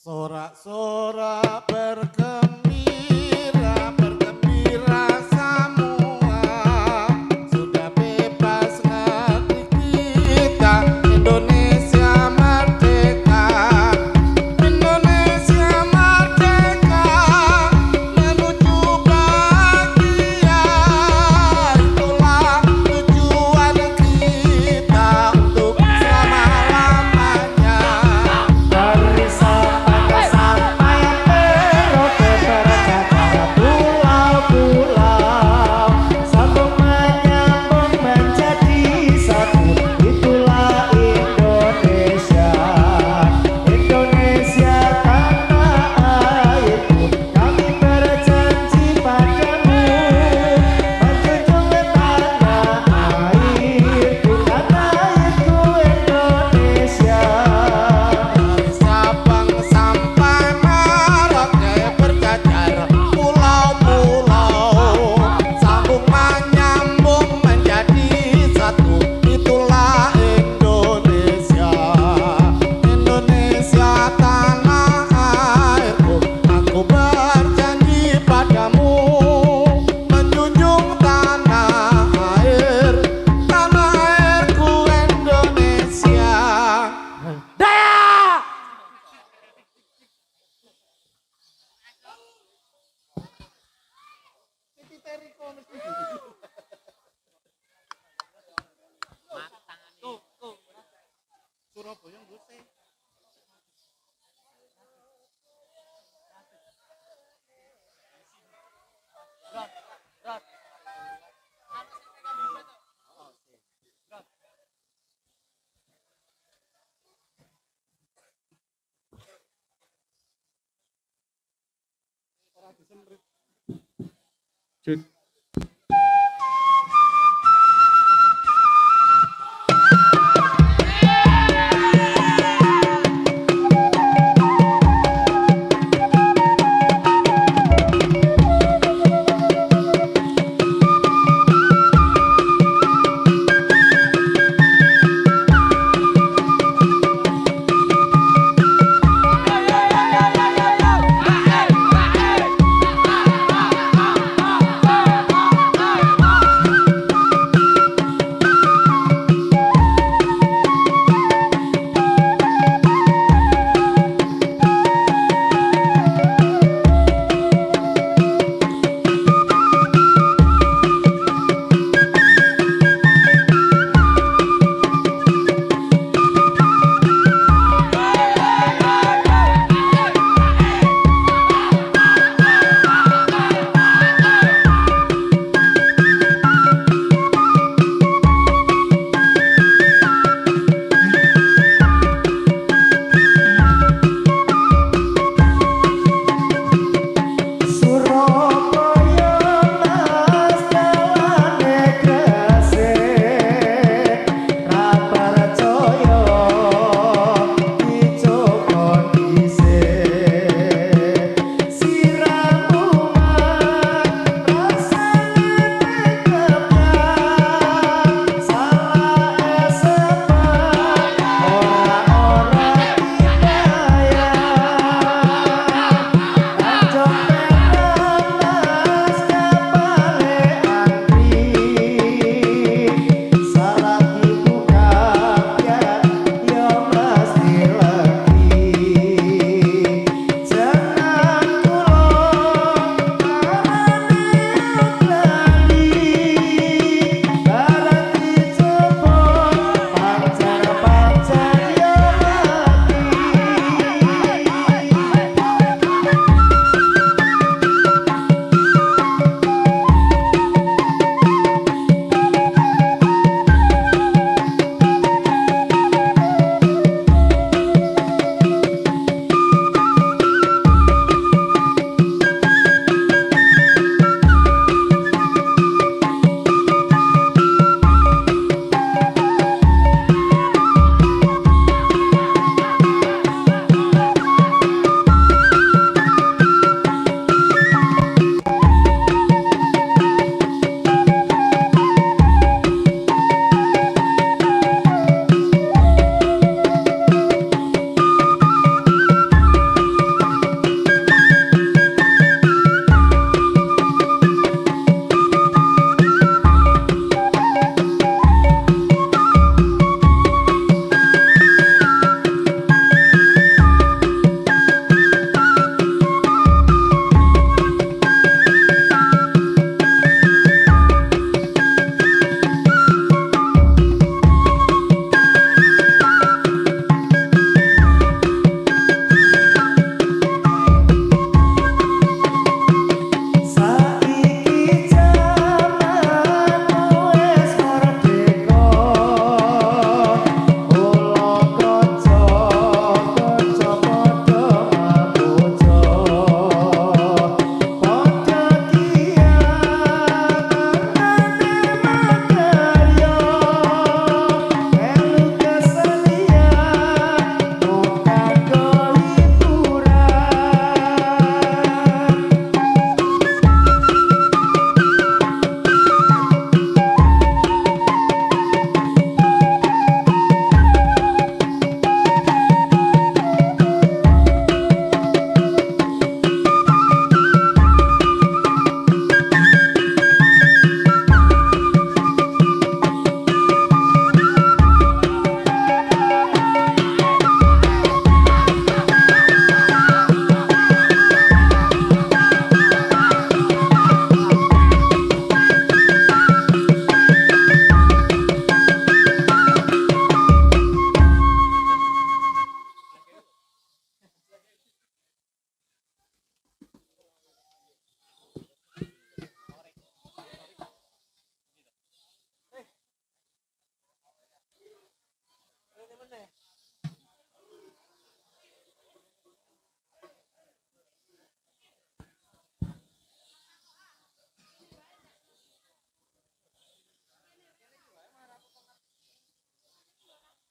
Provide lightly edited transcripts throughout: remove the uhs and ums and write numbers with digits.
Sorak-sorak bergembira, bergembira semua. Sudah bebas negeri kita, Indonesia merdeka. Indonesia merdeka, menuju bahagia. Itulah tujuan kita untuk selama-lamanya. Dari Sabang sampai Merauke berkata pulau-pulau, sambung menyambung menjadi satu. Itulah Indonesia, Indonesia tanah airku. Kami berjanji padamu, menjunjung tanah airku, Indonesia. Dari Sabang sampai Merauke berjajar pulau-pulau, sambung menyambung menjadi satu. Itulah Indonesia, Indonesia tanah airku. Aku berjanji padamu, menjunjung tanah airku Indonesia. Daya! Surabaya ngusik. Cek.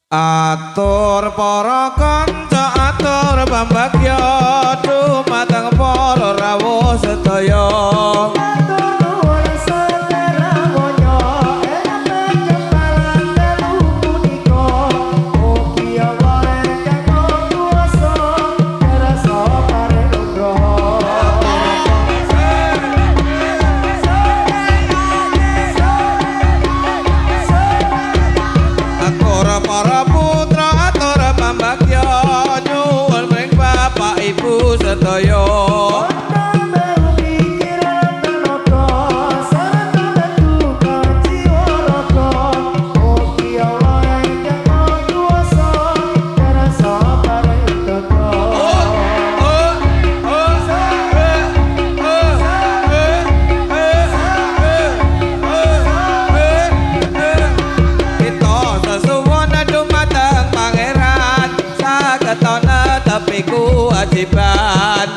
Atur para kanca atur pambagya dumateng para rawuh sedaya. Matur nuwun sedheranya enak kepalan telu punika. Mugi Allah ingkang kuwasa kersa paring nugraha. Atur para putra atur pambagya nyuwun mring bapak ibu sedaya. Tapi kewajiban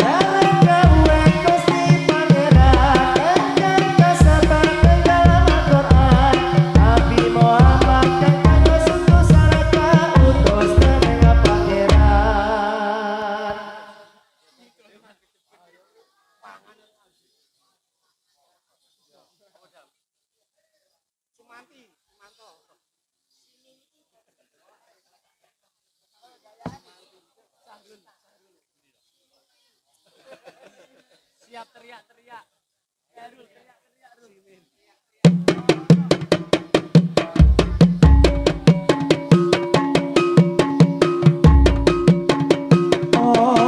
Siap teriak-teriak. Darul teriak-teriak Rul. Oh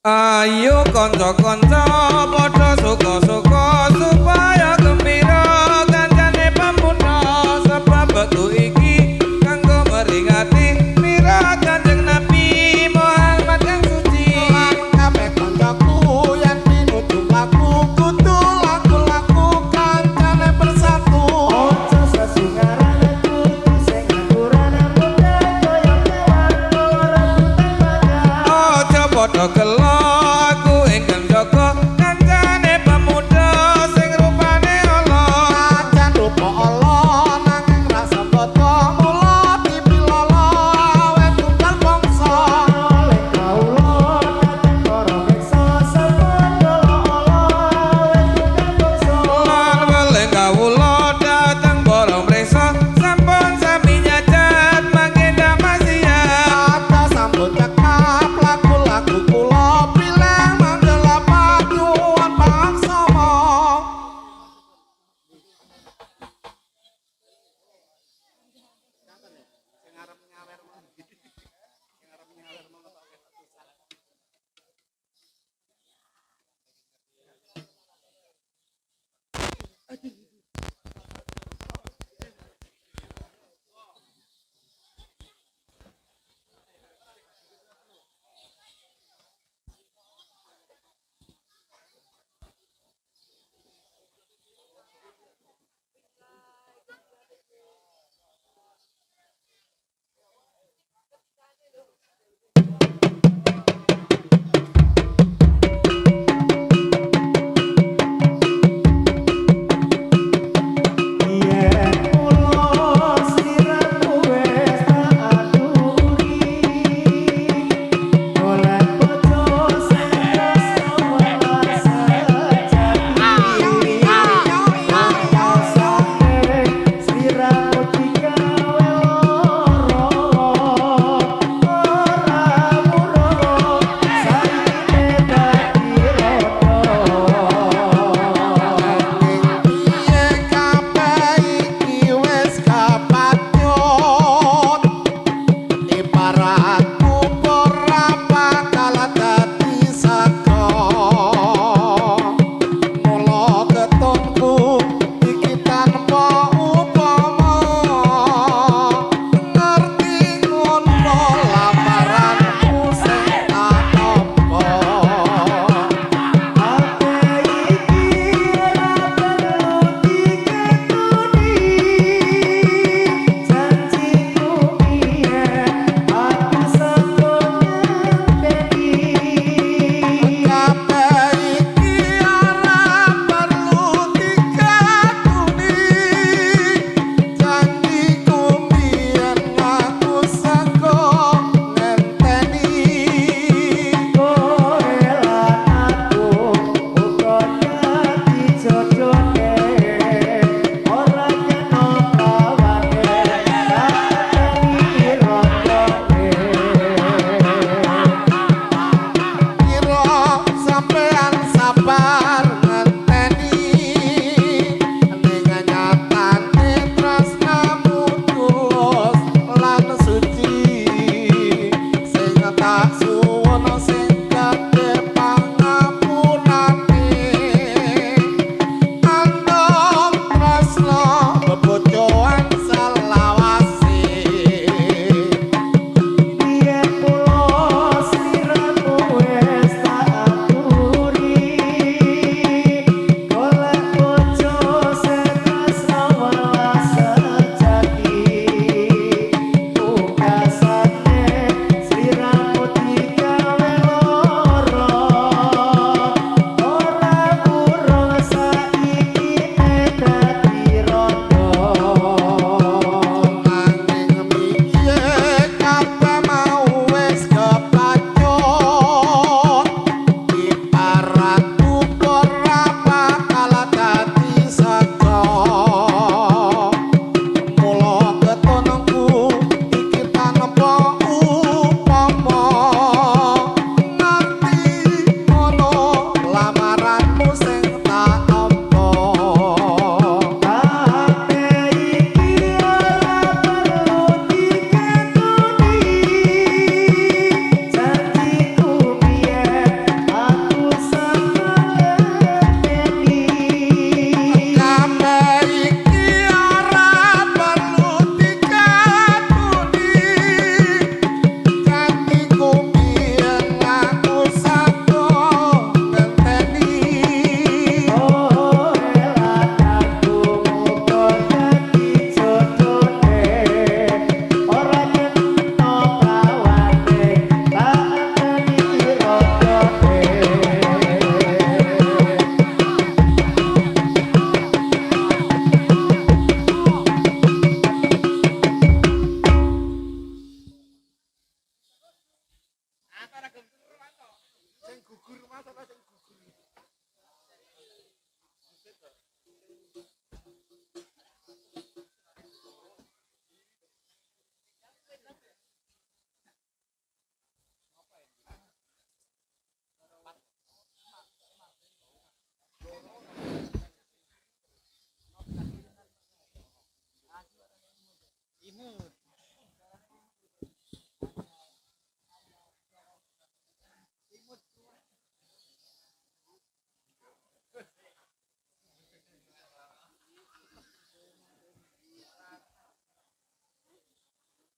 Ayo kanca-kanca padha suka-suka supaya gembira kancane pamuna sebab wektu iki kanggo meringati mira Kanjeng Nabi Muhammad yang suci. Kabeh kancaku yen pinuju aku kudu laku-laku kancane bersatu. Ojo sesingaran kudu sing aturan muda kaya kewan ora rebutan panjang. Aja padha gelo aku ingkang jaga kancane pemuda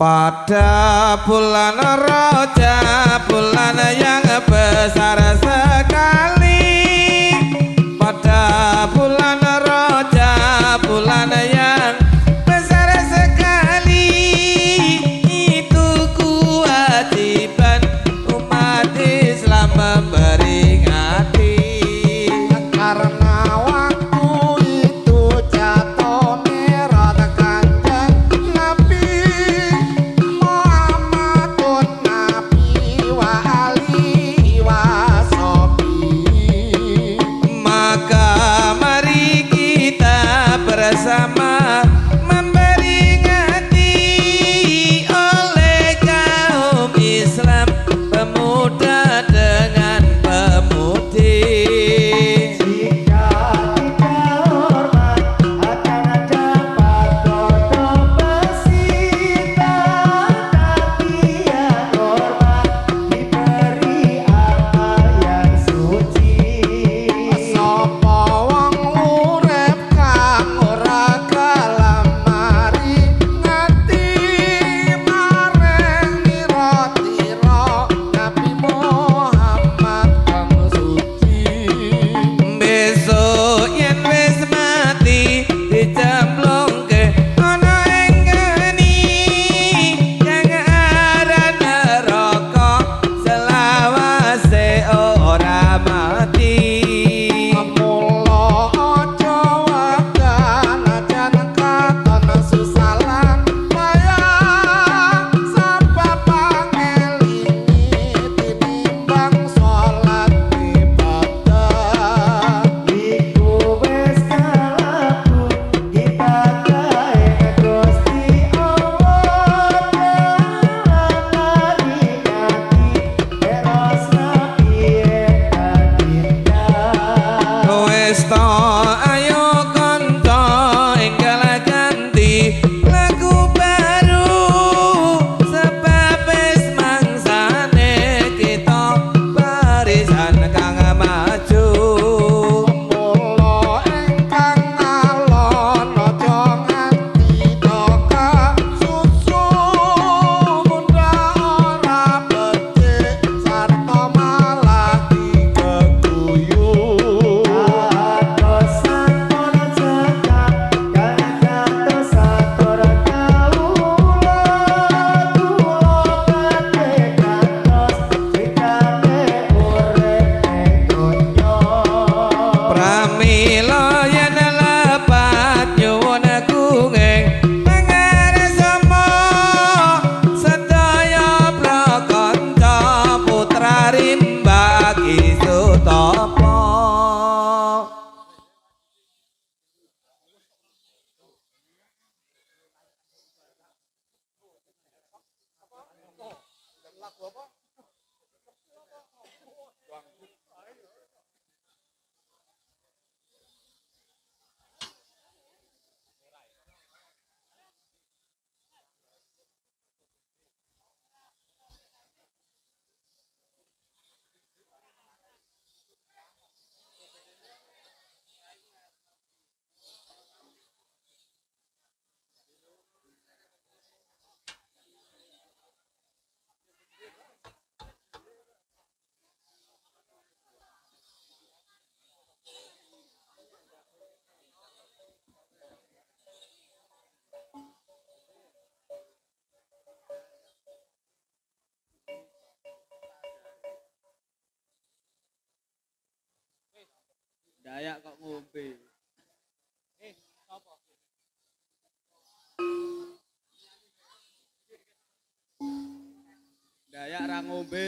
Pada bulan Roja, bulan yang besar sekali. Pada bulan Roja, bulan yang besar sekali. Itu kewajiban umat Islam memperingati. Karena waktu itu jatuh merah kanjeng Nabi Muhammadun Nabi wa alihi washabihi. Maka mari kita bersama memperingati oleh kaum Islam, pemuda dengan pemudi. Jika kita hormat akan dapat dodol pesita, tapi yang hormat diberi amal yang suci. Sapa wong urip kang ora kalam mari ngati mareng mira-tira Nabi Muhammad kang suci. Besok yen wis mati dicemplungke ana ing geni kang aran neraka selawase ora mati. Mula aja wakan ajan katon susalan bayang sebab pangelingi tinimbang salat ibadah. Iku wis kalaku kita kae Gusti Allah taringati eros nabi kadinda. Wis to ayo kanca enggal ganti lagu baru sebab wis mangsane kita barisan kang maju. Mula ingkang alon aja nganti doka susu munda ora becik sarta malah digeguyu. Atos sampun cekap kalian atos satur kawula, kula badhe kantos critane urip ing donya. Pramila yen lepat nyuwun kenging pangarsama sedaya prakanca putra rimba Kisutapa. Dayak kok ngombe. Dayak ra ngombe.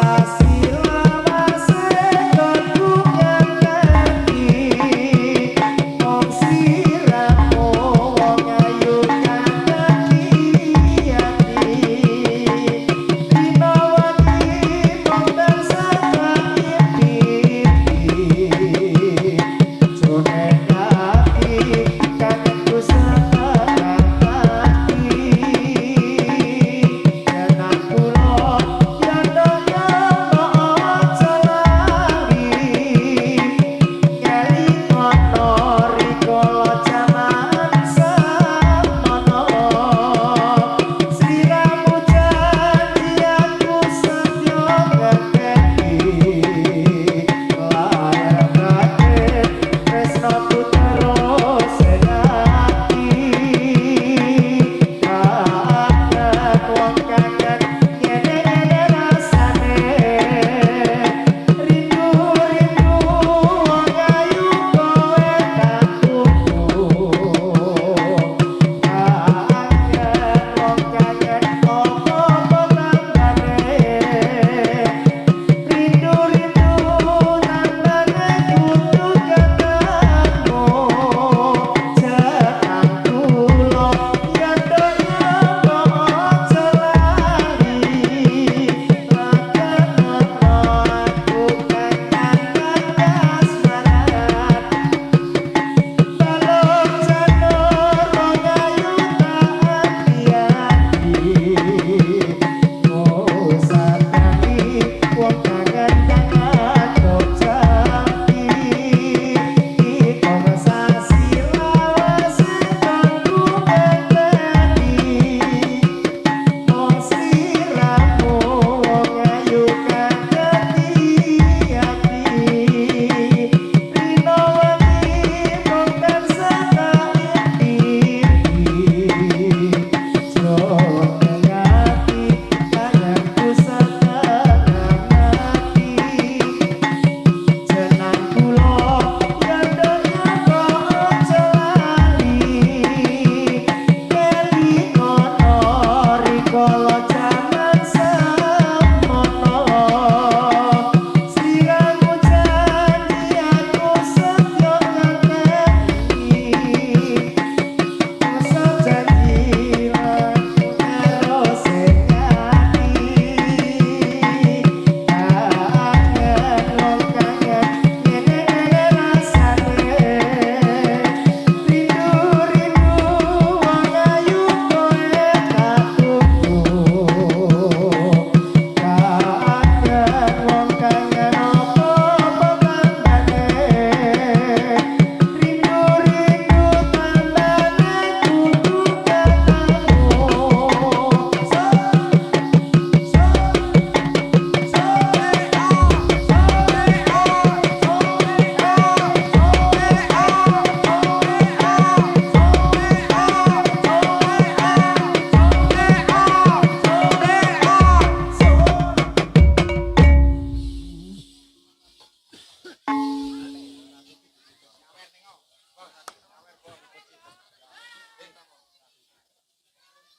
sasi